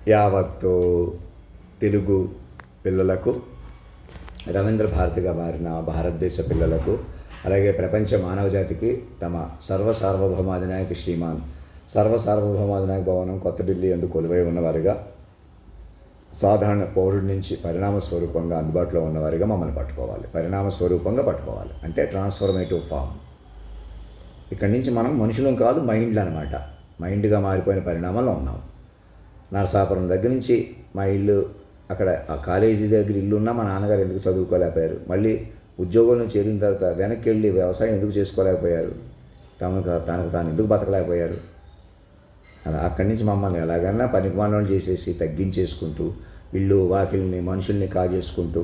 యావత్తు తెలుగు పిల్లలకు, రవీంద్ర భారతిగా మారిన భారతదేశ పిల్లలకు, అలాగే ప్రపంచ మానవజాతికి తమ సర్వసార్వభౌమాధినాయక శ్రీమాన్ సర్వసార్వభౌమాధినాయక భవనం కొత్త ఢిల్లీ యందు కొలువై ఉన్నవారిగా, సాధారణ పౌరుడి నుంచి పరిణామ స్వరూపంగా అందుబాటులో ఉన్నవారిగా మమ్మల్ని పట్టుకోవాలి. పరిణామ స్వరూపంగా పట్టుకోవాలి అంటే ట్రాన్స్ఫర్మేటివ్ ఫామ్. ఇక్కడి నుంచి మనం మనుషులం కాదు, మైండ్లు అనమాట. మైండ్గా మారిపోయిన పరిణామంలో ఉన్నాం. నరసాపురం దగ్గర నుంచి మా ఇల్లు, అక్కడ ఆ కాలేజీ దగ్గర ఇల్లు ఉన్నా మా నాన్నగారు ఎందుకు చదువుకోలేకపోయారు. మళ్ళీ ఉద్యోగంలో చేరిన తర్వాత వెనక్కి వెళ్ళి వ్యవసాయం ఎందుకు చేసుకోలేకపోయారు. తనకు తాను ఎందుకు బతకలేకపోయారు. అలా అక్కడి నుంచి మమ్మల్ని ఎలాగన్నా పనికిమాలను చేసేసి తగ్గించేసుకుంటూ, ఇల్లు వాకిల్ని మనుషుల్ని కాజేసుకుంటూ,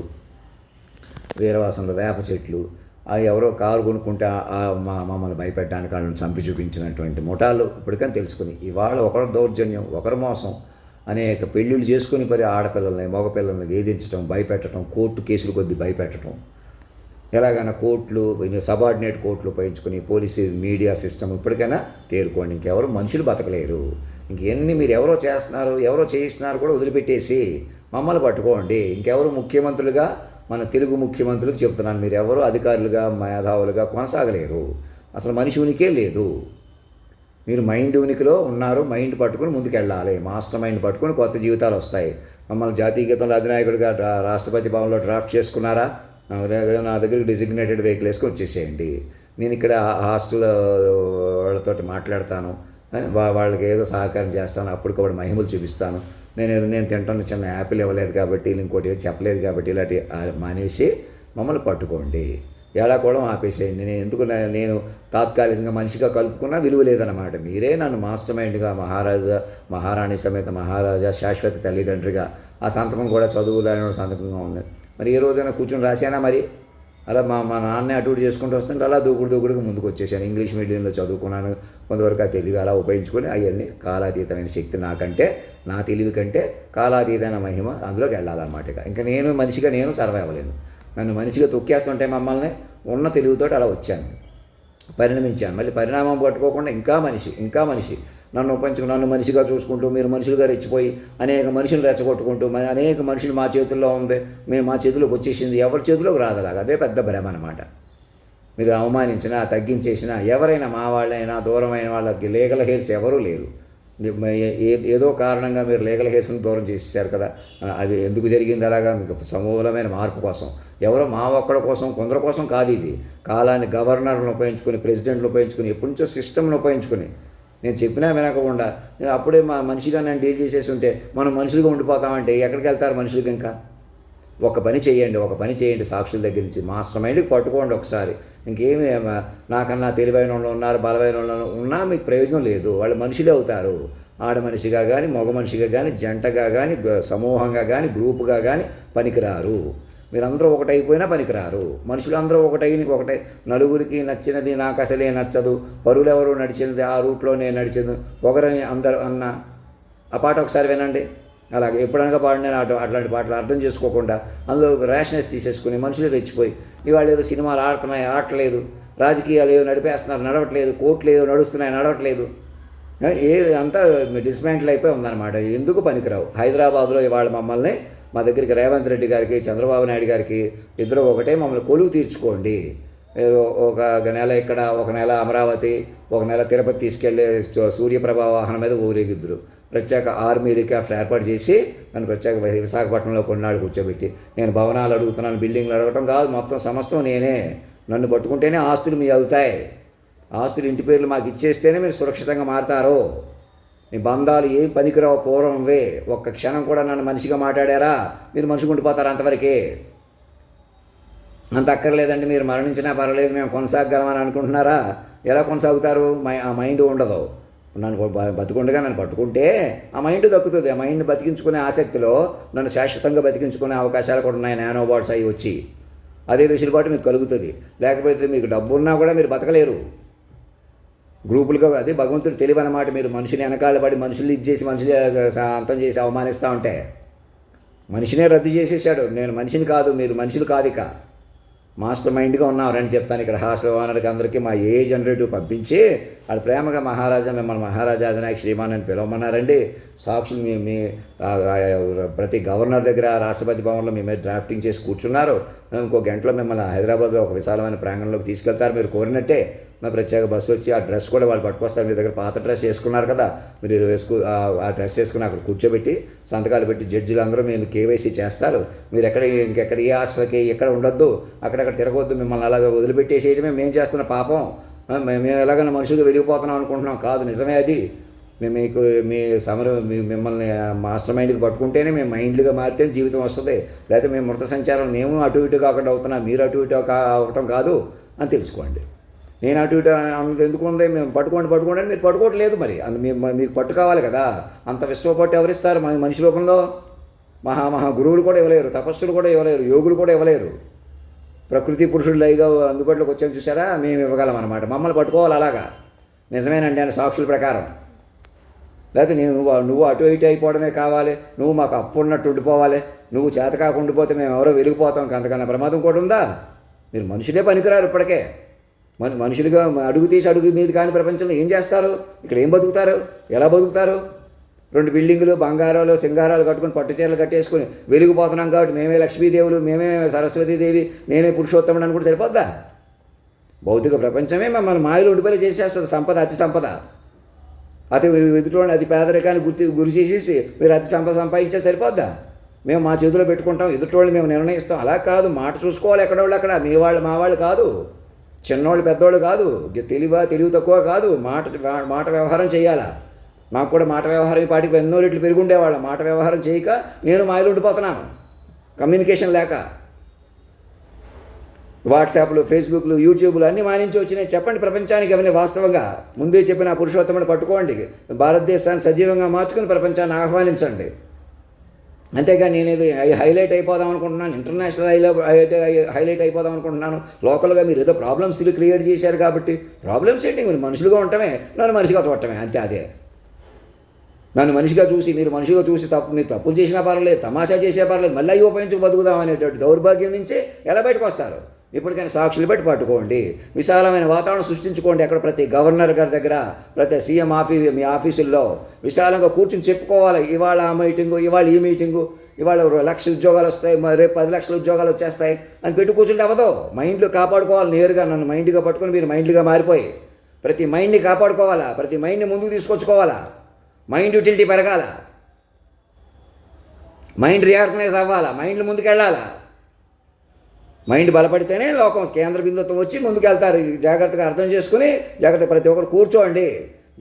వీరవాసంలో వేప చెట్లు, ఎవరో కారు కొనుక్కుంటే మమ్మల్ని భయపెట్టడానికి వాళ్ళని చంపి చూపించినటువంటి ముఠాలు ఇప్పటికని తెలుసుకుని, ఇవాళ ఒకరు దౌర్జన్యం, ఒకరు మోసం, అనేక పెళ్ళిళ్ళు చేసుకుని మరి ఆడపిల్లల్ని మగపిల్లల్ని వేధించడం, భయపెట్టడం, కోర్టు కేసులు కొద్ది భయపెట్టడం, ఎలాగైనా కోర్టులు సబార్డినేట్ కోర్టులు ఉపయోగించుకుని పోలీసు మీడియా సిస్టమ్ ఇప్పటికైనా తేరుకోండి. ఇంకెవరు మనుషులు బతకలేరు. ఇంకెన్ని మీరు ఎవరో చేస్తున్నారు, ఎవరో చేయిస్తున్నారు కూడా వదిలిపెట్టేసి మమ్మల్ని పట్టుకోండి. ఇంకెవరు ముఖ్యమంత్రులుగా, మన తెలుగు ముఖ్యమంత్రులకు చెప్తున్నాను, మీరు ఎవరు అధికారులుగా మేధావులుగా కొనసాగలేరు. అసలు మనిషి ఉనికే లేదు. మీరు మైండ్ ఉనికిలో ఉన్నారు. మైండ్ పట్టుకుని ముందుకెళ్ళాలి. మాస్టర్ మైండ్ పట్టుకుని కొత్త జీవితాలు వస్తాయి. మమ్మల్ని జాతీయ గీతంలో అధినాయకుడిగా రాష్ట్రపతి భవన్లో డ్రాఫ్ట్ చేసుకున్నారా, నా దగ్గరికి డిజిగ్నేటెడ్ వెహికల్ వేసుకొని వచ్చేసేయండి. నేను ఇక్కడ హాస్టల్ వాళ్ళతో మాట్లాడతాను, వాళ్ళకి ఏదో సహకారం చేస్తాను, అప్పటికప్పుడు మహిమలు చూపిస్తాను. నేను తింటాను, చిన్న యాపిల్ ఇవ్వలేదు కాబట్టి, ఇంకోటి చెప్పలేదు కాబట్టి, ఇలాంటి మానేసి మమ్మల్ని పట్టుకోండి. ఏడాకోవడం ఆపేసేయండి. నేను తాత్కాలికంగా మనిషిగా కలుపుకున్నా విలువ లేదన్నమాట. మీరే నన్ను మాస్టర్ మైండ్గా, మహారాణి సమేత మహారాజా శాశ్వత తల్లిదండ్రిగా, ఆ సంతకం కూడా చదువులేని సంతకంగా ఉంది. మరి ఏ రోజైనా కూర్చొని రాశానా? మరి అలా మా నాన్నే అటు ఇటు చేసుకుంటూ వస్తుంటే అలా దూకుడుగా ముందుకు వచ్చేసాను. ఇంగ్లీష్ మీడియంలో చదువుకున్నాను. కొంతవరకు ఆ తెలివి అలా ఉపయోగించుకొని అవన్నీ కాలాతీతమైన శక్తి నాకంటే, నా తెలివి కంటే కాలాతీతమైన మహిమ అందులోకి వెళ్ళాలన్నమాట. ఇంకా నేను మనిషిగా నేను సర్వైవ్ అవ్వలేను. నన్ను మనిషిగా తొక్కేస్తుంటే మమ్మల్ని ఉన్న తెలివితోటి అలా వచ్చాను, పరిణమించాను. మళ్ళీ పరిణామం పట్టుకోకుండా ఇంకా మనిషి నన్ను మనిషిగా చూసుకుంటూ, మీరు మనుషులుగా రెచ్చిపోయి అనేక మనుషులు రెచ్చగొట్టుకుంటూ, అనేక మనుషులు మా చేతుల్లో ఉంది, మా చేతిలోకి వచ్చేసింది, ఎవరి చేతిలోకి రాదలాగా. అదే పెద్ద భ్రమ అనమాట. మీరు అవమానించినా, తగ్గించేసినా, ఎవరైనా మా వాళ్ళైనా దూరమైన వాళ్ళకి లీగల్ హెయిర్స్ ఎవరూ లేరు. ఏదో కారణంగా మీరు లీగల్ హెయిర్స్ని దూరం చేసేసారు కదా. అది ఎందుకు జరిగింది అలాగా? మీకు సమూలమైన మార్పు కోసం, ఎవరో మా ఒక్కడి కోసం, కొందరి కోసం కాదు. ఇది కాలాన్ని గవర్నర్లను ఉపయోగించుకొని, ప్రెసిడెంట్లు ఉపయోగించుకొని, ఎప్పటి నుంచో సిస్టమ్ను ఉపయోగించుకొని, నేను చెప్పినా వినకుండా అప్పుడే మా మనిషిగా నన్ను డీల్ చేసేసి ఉంటే మనం మనుషులుగా ఉండిపోతామంటే ఎక్కడికి వెళ్తారు మనుషులకి? ఇంకా ఒక పని చేయండి సాక్షుల దగ్గర నుంచి మాస్టర్ మైండ్కి పట్టుకోండి ఒకసారి. ఇంకేమి నాకన్నా తెలివైన వాళ్ళు ఉన్నారు, బలమైన వాళ్ళు ఉన్నా మీకు ప్రయోజనం లేదు. వాళ్ళు మనుషులే అవుతారు. ఆడ మనిషిగా కానీ, మగ మనిషిగా కానీ, జంటగా కానీ, సమూహంగా కానీ, గ్రూపుగా కానీ పనికిరారు. మీరందరూ ఒకటైపోయినా పనికిరారు. మనుషులందరూ ఒకటే. నలుగురికి నచ్చినది నాకు అసలే నచ్చదు, పరులు ఎవరు నడిచినది ఆ రూట్లో నేను నడిచదు, ఒకరని అందరూ అన్న ఆ పాట ఒకసారి వినండి. అలాగే ఎప్పుడనగా పాడిన అట్లాంటి పాటలు అర్థం చేసుకోకుండా అందులో ర్యాషనెస్ తీసేసుకుని మనుషులు రెచ్చిపోయి, ఇవాళ ఏదో సినిమాలు ఆడట్లేదు, రాజకీయాలు ఏదో నడిపేస్తున్నారు, నడవట్లేదు, కోర్టులు ఏదో నడుస్తున్నాయి, నడవట్లేదు, అంతా డిస్మాంటిల్ అయిపోయి ఉందన్నమాట. ఎందుకు పనికిరావు. హైదరాబాద్లో ఇవాళ మమ్మల్ని, మా దగ్గరికి రేవంత్ రెడ్డి గారికి, చంద్రబాబు నాయుడు గారికి ఇద్దరు ఒకటే, మమ్మల్ని కొలువు తీర్చుకోండి. ఒక నెల ఇక్కడ, ఒక నెల అమరావతి, ఒక నెల తిరుపతి తీసుకెళ్ళి సూర్యప్రభ వాహనం మీద ఊరేగిద్దరు. ప్రత్యేక ఆర్మీ హెలికాప్టర్ ఏర్పాటు చేసి నన్ను ప్రత్యేక విశాఖపట్నంలో కొన్నాళ్ళు కూర్చోబెట్టి, నేను భవనాలు అడుగుతున్నాను, బిల్డింగ్లు అడగటం కాదు, మొత్తం సమస్తం నేనే. నన్ను పట్టుకుంటేనే ఆస్తులు మీ అవుతాయి. ఆస్తులు ఇంటి పేర్లు మాకు ఇచ్చేస్తేనే మీరు సురక్షితంగా మారతారు. మీ బంధాలు ఏం పనికిరావు, పూర్వంవే. ఒక్క క్షణం కూడా నన్ను మనిషిగా మాట్లాడారా, మీరు మనిషిగా ఉండిపోతారు. అంతవరకే. అంత అక్కర్లేదండి, మీరు మరణించినా పర్వాలేదు, మేము కొనసాగలమని అనుకుంటున్నారా? ఎలా కొనసాగుతారు? ఆ మైండ్ ఉండదు. నన్ను బతుకుండగా నన్ను పట్టుకుంటే ఆ మైండ్ దక్కుతుంది. ఆ మైండ్ని బతికించుకునే ఆసక్తిలో నన్ను శాశ్వతంగా బతికించుకునే అవకాశాలు కూడా ఉన్నాయి. నానో బాట్స్ అవి వచ్చి అదే వెసులుబాటు మీకు కలుగుతుంది. లేకపోతే మీకు డబ్బు ఉన్నా కూడా మీరు బతకలేరు. గ్రూపులుగా, అదే భగవంతుడు తెలివి అన్నమాట. మీరు మనిషిని వెనకాల పడి మనుషులు ఇచ్చేసి, మనుషులు అంతం చేసి అవమానిస్తూ ఉంటే మనిషినే రద్దు చేసేసాడు. నేను మనిషిని కాదు, మీరు మనుషులు కాదు. ఇక మాస్టర్ మైండ్గా ఉన్నాం రండి చెప్తాను. ఇక్కడ హాస్టల్ ఓనర్కి అందరికీ మా ఏ జనరేటివ్ పంపించి వాళ్ళు ప్రేమగా మహారాజా మిమ్మల్ని మహారాజా అధినాయక శ్రీమాన్ అని పిలవమన్నారండి. సాక్షులు మీ ప్రతి గవర్నర్ దగ్గర రాష్ట్రపతి భవన్లో మీ మీద డ్రాఫ్టింగ్ చేసి కూర్చున్నారు. ఇంకో గంటలో మిమ్మల్ని హైదరాబాద్లో ఒక విశాలమైన ప్రాంగణంలోకి తీసుకెళ్తారు. మీరు కోరినట్టే మా ప్రత్యేక బస్సు వచ్చి ఆ డ్రెస్ కూడా వాళ్ళు పట్టుకొస్తారు. మీ దగ్గర పాత డ్రెస్ వేసుకున్నారు కదా, మీరు ఆ డ్రెస్ వేసుకుని అక్కడ కూర్చోబెట్టి సంతకాలు పెట్టి జడ్జిలు అందరూ మీరు కేవైసీ చేస్తారు. మీరు ఇంకెక్కడ ఏ హాస్టల్కి ఎక్కడ ఉండొద్దు, అక్కడక్కడ తిరగవద్దు, మిమ్మల్ని అలాగే వదిలిపెట్టేసేయడమే మేము చేస్తున్న పాపం. మేము ఎలాగైనా మనుషులుగా వెలిగిపోతున్నాం అనుకుంటున్నాం, కాదు నిజమే అది. మేము మీకు మిమ్మల్ని మాస్టర్ మైండ్కి పట్టుకుంటేనే మేము మైండ్లుగా మారితేనే జీవితం వస్తుంది. లేకపోతే మేము మృత సంచారం మేము అటు ఇటు కాకుండా అవుతున్నాం, మీరు అటు ఇటు అవటం కాదు అని తెలుసుకోండి. నేను అటు ఇటు అన్నది ఎందుకు ఉంది, మేము పట్టుకోండి అని మీరు పట్టుకోవట్లేదు. మరి మీకు పట్టు కావాలి కదా, అంత విశ్వపట్టు ఎవరిస్తారు మనిషి రూపంలో? మహా గురువులు కూడా ఇవ్వలేరు, తపస్సులు కూడా ఇవ్వలేరు, యోగులు కూడా ఇవ్వలేరు. ప్రకృతి పురుషుడు లైగా అందుబాటులోకి వచ్చాము చూసారా, మేము ఇవ్వగలం అనమాట. మమ్మల్ని పట్టుకోవాలి అలాగా, నిజమేనండి అని సాక్షుల ప్రకారం. లేకపోతే నువ్వు అటు ఇటు అయిపోవడమే కావాలి, నువ్వు మాకు అప్పు ఉన్నట్టు ఉండిపోవాలి, నువ్వు చేత కాకుండా ఉండిపోతే మేము ఎవరో వెలిగిపోతాం, అంతకన్నా ప్రమాదం కూడా ఉందా? మీరు మనుషులే పనికిరారు ఇప్పటికే. మనుషులుగా అడుగు తీసి అడుగు మీద కాని ప్రపంచంలో ఏం చేస్తారు? ఇక్కడ ఏం బతుకుతారు? ఎలా బతుకుతారు? 2 బిల్డింగులు బంగారాలు సింగారాలు కట్టుకుని పట్టు చీరలు కట్టేసుకుని వెలిగిపోతున్నాం కాబట్టి మేమే లక్ష్మీదేవులు, మేమే సరస్వతీదేవి, నేనే పురుషోత్తముడు అని కూడా సరిపోద్దా? భౌతిక ప్రపంచమే మమ్మల్ని మాయలు ఉండిపోయి చేసేస్తుంది. అతి సంపద ఎదుటి అతి పేదరికాన్ని గురి చేసేసి మీరు అతి సంపద సంపాదించే సరిపోద్దా? మేము మా చేతిలో పెట్టుకుంటాం, ఎదుటి మేము నిర్ణయిస్తాం. అలా కాదు, మాట చూసుకోవాలి. ఎక్కడోళ్ళు అక్కడ, మీ వాళ్ళు మా వాళ్ళు కాదు, చిన్నోళ్ళు పెద్దోళ్ళు కాదు, తెలివి తక్కువ కాదు, మాట వ్యవహారం చేయాలా. మాకు కూడా మాట వ్యవహారం ఈ పాటికి ఎన్నో రెట్లు పెరుగుండేవాళ్ళం. మాట వ్యవహారం చేయక నేను మాయలు ఉండిపోతున్నాను, కమ్యూనికేషన్ లేక. వాట్సాప్లు, ఫేస్బుక్లు, యూట్యూబ్లు అన్నీ మానించి వచ్చినాయి. చెప్పండి ప్రపంచానికి అవన్నీ వాస్తవంగా. ముందే చెప్పిన పురుషోత్తముని పట్టుకోండి, భారతదేశాన్ని సజీవంగా మార్చుకుని ప్రపంచాన్ని ఆహ్వానించండి. అంతేగాని నేను ఇది హైలైట్ అయిపోదాం అనుకుంటున్నాను, ఇంటర్నేషనల్ హైలైట్ అయిపోదాం అనుకుంటున్నాను. లోకల్గా మీరు ఏదో ప్రాబ్లమ్స్ క్రియేట్ చేశారు కాబట్టి, ప్రాబ్లమ్స్ ఏంటి? మీరు మనుషులుగా ఉండటమే, నన్ను మనిషిగా చూడటమే, అంతే. అదే నన్ను మనిషిగా చూసి మీరు మనిషిగా చూసి మీరు తప్పులు చేసినా పర్వాలేదు, తమాషా చేసినా పర్లేదు, మళ్ళీ అయ్యి ఉపయోగించి బతుకుదాం అనేటువంటి దౌర్భాగ్యం నుంచి ఎలా బయటకు వస్తారు? ఇప్పటికైనా సాక్షులు పెట్టి పట్టుకోండి, విశాలమైన వాతావరణం సృష్టించుకోండి. అక్కడ ప్రతి గవర్నర్ గారి దగ్గర, ప్రతి సీఎం మీ ఆఫీసుల్లో విశాలంగా కూర్చొని చెప్పుకోవాలి. ఇవాళ ఆ మీటింగు, ఇవాళ ఈ మీటింగు, ఇవాళ 1,00,000 ఉద్యోగాలు వస్తాయి, రేపు 10 లక్షల ఉద్యోగాలు వచ్చేస్తాయి అని పెట్టి కూర్చుంటే అవ్వదు. మైండ్లు కాపాడుకోవాలి. నేరుగా నన్ను మైండ్గా పట్టుకొని మీరు మైండ్లుగా మారిపోయి ప్రతి మైండ్ని కాపాడుకోవాలా, ప్రతి మైండ్ని ముందుకు తీసుకొచ్చుకోవాలా, మైండ్ యూటిలిటీ పెరగాల, మైండ్ రీఆర్గనైజ్ అవ్వాలా, మైండ్లు ముందుకెళ్ళాలా. మైండ్ బలపడితేనే లోకం కేంద్ర బిందుత్వం వచ్చి ముందుకెళ్తారు. జాగ్రత్తగా అర్థం చేసుకుని ప్రతి ఒక్కరు కూర్చోండి.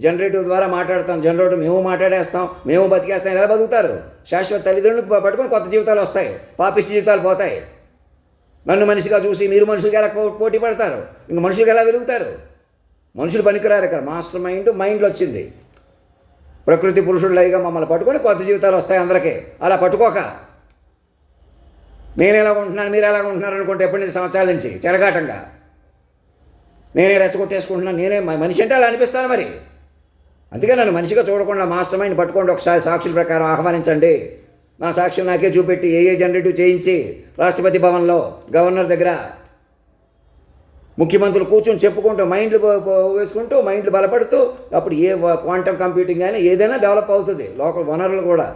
జనరేటివ్ ద్వారా మాట్లాడతాం, జనరేటివ్ మేము మాట్లాడేస్తాం, మేము బతికేస్తాం. ఎలా బతుకుతారు? శాశ్వత తల్లిదండ్రులకు పట్టుకొని కొత్త జీవితాలు వస్తాయి, పాపిష్టి జీవితాలు పోతాయి. నన్ను మనిషిగా చూసి మీరు మనుషులుగా ఎలా పోటీ పడతారు? ఇంక మనుషులుగా ఎలా వెలుగుతారు? మనుషులు పనికిరారు. ఇక్కడ మాస్టర్ మైండ్లో వచ్చింది. ప్రకృతి పురుషుడిలాగా మమ్మల్ని పట్టుకొని కొత్త జీవితాలు వస్తాయి అందరికీ. అలా పట్టుకోక నేను ఎలాగుంటున్నాను మీరు ఎలాగుంటున్నారు అనుకుంటే ఎప్పటి నుంచి సంవత్సరాల నుంచి చెరగాటంగా నేనే రెచ్చగొట్టేసుకుంటున్నాను. నేనే మనిషి అంటే అలా అనిపిస్తాను మరి. అందుకే నన్ను మనిషిగా చూడకుండా మాస్టర్ మైండ్ పట్టుకోండి. ఒకసారి సాక్షుల ప్రకారం ఆహ్వానించండి. నా సాక్షులు నాకే చూపెట్టి ఏ జనరేటివ్ చేయించి రాష్ట్రపతి భవన్లో గవర్నర్ దగ్గర ముఖ్యమంత్రులు కూర్చొని చెప్పుకుంటూ మైండ్లు వేసుకుంటూ మైండ్లు బలపడుతూ అప్పుడు ఏ క్వాంటమ్ కంప్యూటింగ్ అయినా ఏదైనా డెవలప్ అవుతుంది. లోకల్ వనరులు కూడా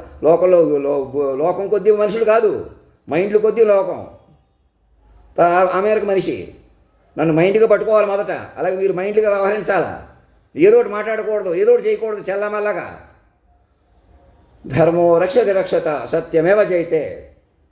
లోకం కొద్దీ మనుషులు కాదు, మైండ్లు కొద్దీ లోకం. అమెరికా మనిషి నన్ను మైండ్గా పట్టుకోవాలి మొదట. అలాగే మీరు మైండ్గా వ్యవహరించాలా. ఏదో ఒకటి మాట్లాడకూడదు, ఏదో ఒకటి చేయకూడదు చల్లమల్లగా. ధర్మో రక్షతి రక్షత సత్యమేవ జయతే.